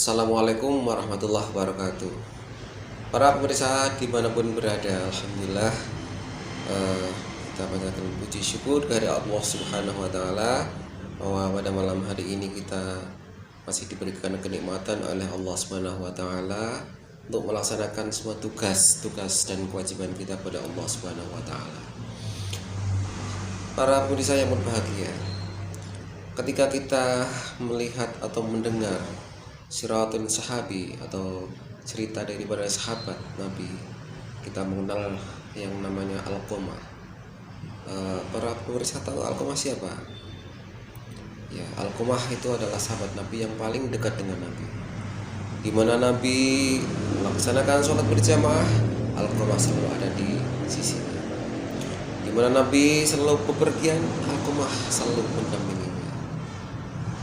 Assalamualaikum warahmatullahi wabarakatuh. Para pemirsa dimanapun berada, alhamdulillah kita panjatkan puji syukur dari Allah Subhanahu Wa Taala bahwa pada malam hari ini kita masih diberikan kenikmatan oleh Allah Subhanahu Wa Taala untuk melaksanakan semua tugas dan kewajiban kita pada Allah Subhanahu Wa Taala. Para pemirsa yang berbahagia, ketika kita melihat atau mendengar Siratul Sahabi atau cerita daripada sahabat Nabi, kita mengenal yang namanya Alqamah. Para pemirsa tahu Alqamah siapa? Ya, Alqamah itu adalah sahabat Nabi yang paling dekat dengan Nabi. Di mana Nabi melaksanakan sholat berjamaah, Alqamah selalu ada di sisinya. Di mana Nabi selalu bepergian, Alqamah selalu mendampinginya.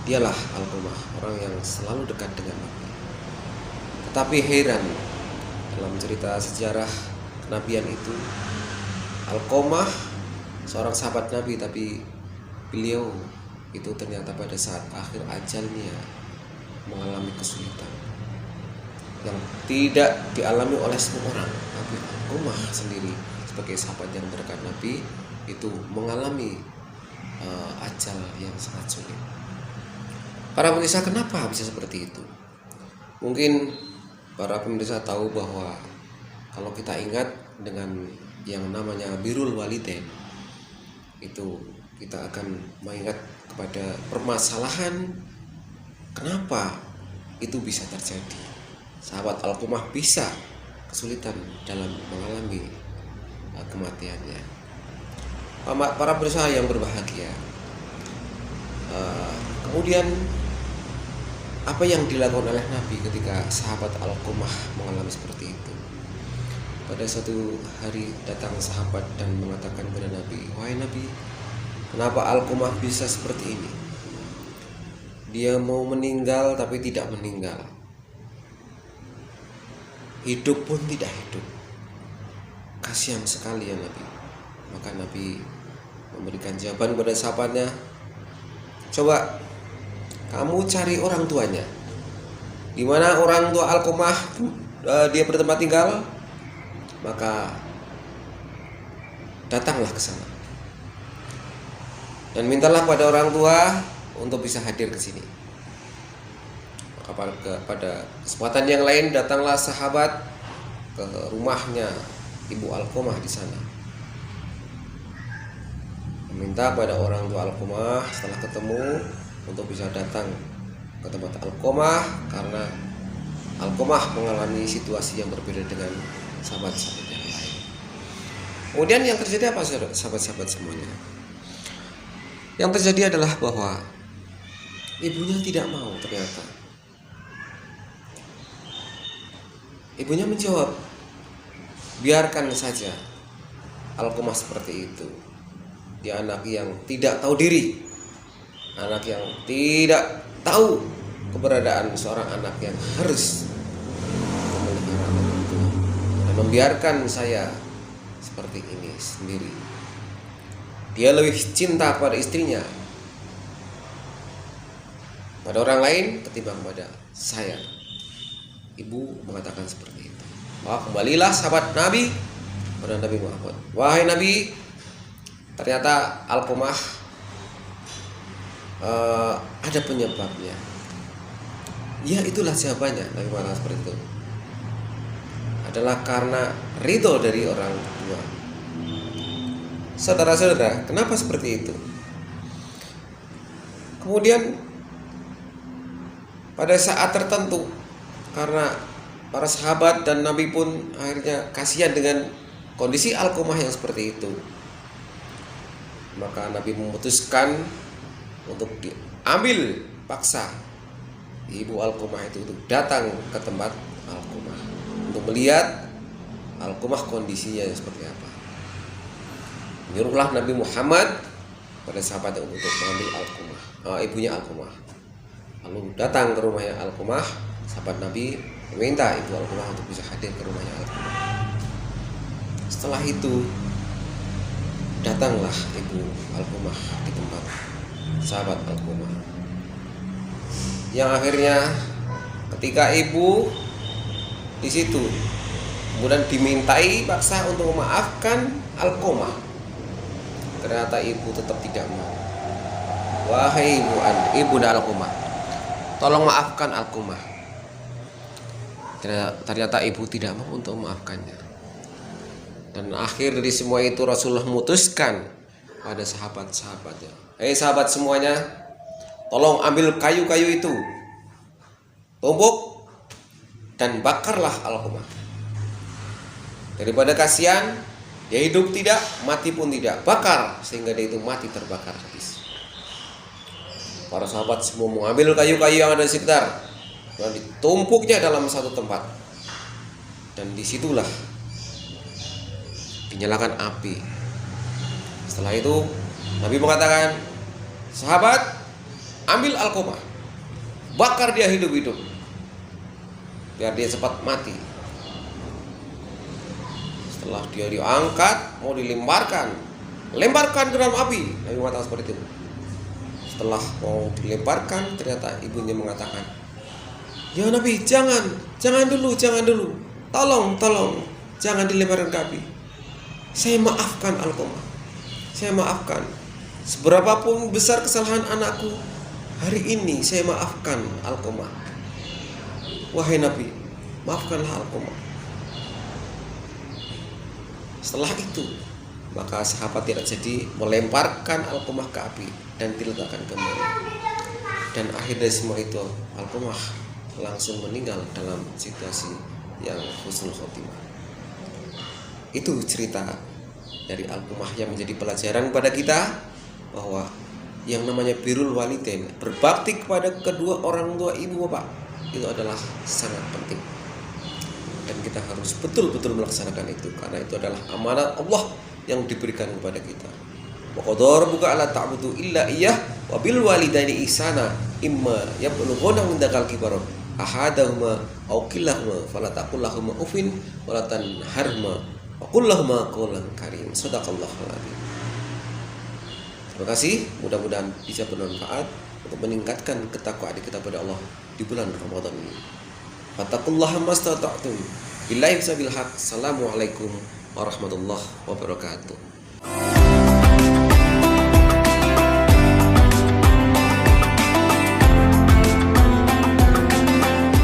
Dialah Alqamah, orang yang selalu dekat dengan Nabi. Tetapi heran, dalam cerita sejarah kenabian itu, Alqamah seorang sahabat Nabi, tapi beliau itu ternyata pada saat akhir ajalnya mengalami kesulitan yang tidak dialami oleh semua orang. Tapi Alqamah sendiri sebagai sahabat yang terdekat Nabi itu mengalami ajal yang sangat sulit. Para pemirsa, kenapa bisa seperti itu? Mungkin para pemirsa tahu bahwa kalau kita ingat dengan yang namanya birrul walidain, itu kita akan mengingat kepada permasalahan kenapa itu bisa terjadi. Sahabat Alqamah bisa kesulitan dalam mengalami kematiannya. Para pemirsa yang berbahagia, kemudian apa yang dilakukan oleh Nabi ketika sahabat Alqamah mengalami seperti itu? Pada suatu hari datang sahabat dan mengatakan kepada Nabi, "Wahai Nabi, kenapa Alqamah bisa seperti ini? Dia mau meninggal tapi tidak meninggal. Hidup pun tidak hidup. Kasihan sekali ya Nabi." Maka Nabi memberikan jawaban kepada sahabatnya, "Coba kamu cari orang tuanya. Di mana orang tua Alqamah dia bertempat tinggal, maka datanglah ke sana dan mintalah pada orang tua untuk bisa hadir ke sini." Maka pada kesempatan yang lain datanglah sahabat ke rumahnya ibu Alqamah di sana, meminta pada orang tua Alqamah setelah ketemu untuk bisa datang ke tempat Alqamah, karena Alqamah mengalami situasi yang berbeda dengan sahabat-sahabat yang lain. Kemudian yang terjadi apa sahabat-sahabat semuanya? Yang terjadi adalah bahwa ibunya tidak mau. Ternyata ibunya menjawab, "Biarkan saja Alqamah seperti itu. Dia anak yang tidak tahu diri, anak yang tidak tahu keberadaan seorang anak yang harus memelihara anak itu, dan membiarkan saya seperti ini sendiri. Dia lebih cinta pada istrinya, pada orang lain ketimbang pada saya." Ibu mengatakan seperti itu. Maka kembalilah sahabat Nabi pada Nabi Muhammad, "Wahai Nabi, ternyata Alqamah ada penyebabnya." Ya, itulah jawabannya. Nabi mengatakan seperti itu. Adalah karena ridho dari orang tua. Saudara-saudara, kenapa seperti itu? Kemudian pada saat tertentu, karena para sahabat dan Nabi pun akhirnya kasihan dengan kondisi Alqamah yang seperti itu, maka Nabi memutuskan untuk diambil paksa ibu Alqamah itu untuk datang ke tempat Alqamah untuk melihat Alqamah kondisinya seperti apa. Menyuruhlah Nabi Muhammad pada sahabat untuk mengambil Alqamah, ibunya Alqamah. Lalu datang ke rumahnya Alqamah, sahabat Nabi meminta ibu Alqamah untuk bisa hadir ke rumahnya Alqamah. Setelah itu datanglah ibu Alqamah di tempat sahabat Alqamah, yang akhirnya Ketika ibu di situ kemudian dimintai paksa untuk memaafkan Alqamah, ternyata ibu tetap tidak mau. Wahai ibunda Alqamah, tolong maafkan Alqamah. Ternyata ibu tidak mau untuk memaafkannya. Dan akhir dari semua itu Rasulullah memutuskan pada sahabat-sahabatnya, sahabat semuanya, tolong ambil kayu-kayu itu, tumbuk dan bakarlah Alqamah. Daripada kasihan, dia hidup tidak, mati pun tidak, bakar sehingga dia itu mati terbakar habis. Para sahabat semua mengambil kayu-kayu yang ada di sekitar dan ditumpuknya dalam satu tempat. Dan disitulah dinyalakan api. Setelah itu Nabi mengatakan, sahabat, ambil Alqamah, bakar dia hidup-hidup biar dia cepat mati. Setelah dia diangkat, mau lemparkan ke dalam api. Nabi mengatakan seperti itu. Setelah mau dilemparkan, ternyata ibunya mengatakan, ya Nabi, jangan dulu, tolong, jangan dilemparkan ke api. Saya maafkan Alqamah, saya maafkan. Seberapapun besar kesalahan anakku, hari ini saya maafkan Alqamah. Wahai Nabi, maafkanlah Alqamah. Setelah itu, maka sahabat tidak jadi melemparkan Alqamah ke api dan diletakkan kembali. Dan akhir dari semua itu, Alqamah langsung meninggal dalam situasi yang husnul khotimah. Itu cerita dari Alqamah yang menjadi pelajaran kepada kita bahwa yang namanya birrul walidain, berbakti kepada kedua orang tua ibu bapak, itu adalah sangat penting. Dan kita harus betul-betul melaksanakan itu, karena itu adalah amanat Allah yang diberikan kepada kita. Wa qadara rabbuka alla ta'budu illa iyyah wa bil walidaini ihsana imma yablughanna indakal kibara ahadahuma aw kilahuma fala taqul lahumā uffin wa la tanharhumā wa qul lahumā qawlan karim. Shadaqallahul adzim. Terima kasih, mudah-mudahan bisa bermanfaat untuk meningkatkan ketakwaan kita kepada Allah di bulan Ramadan ini. Fattaqullaha mastata'tum. Billahi sabil haq. Assalamualaikum warahmatullahi wabarakatuh.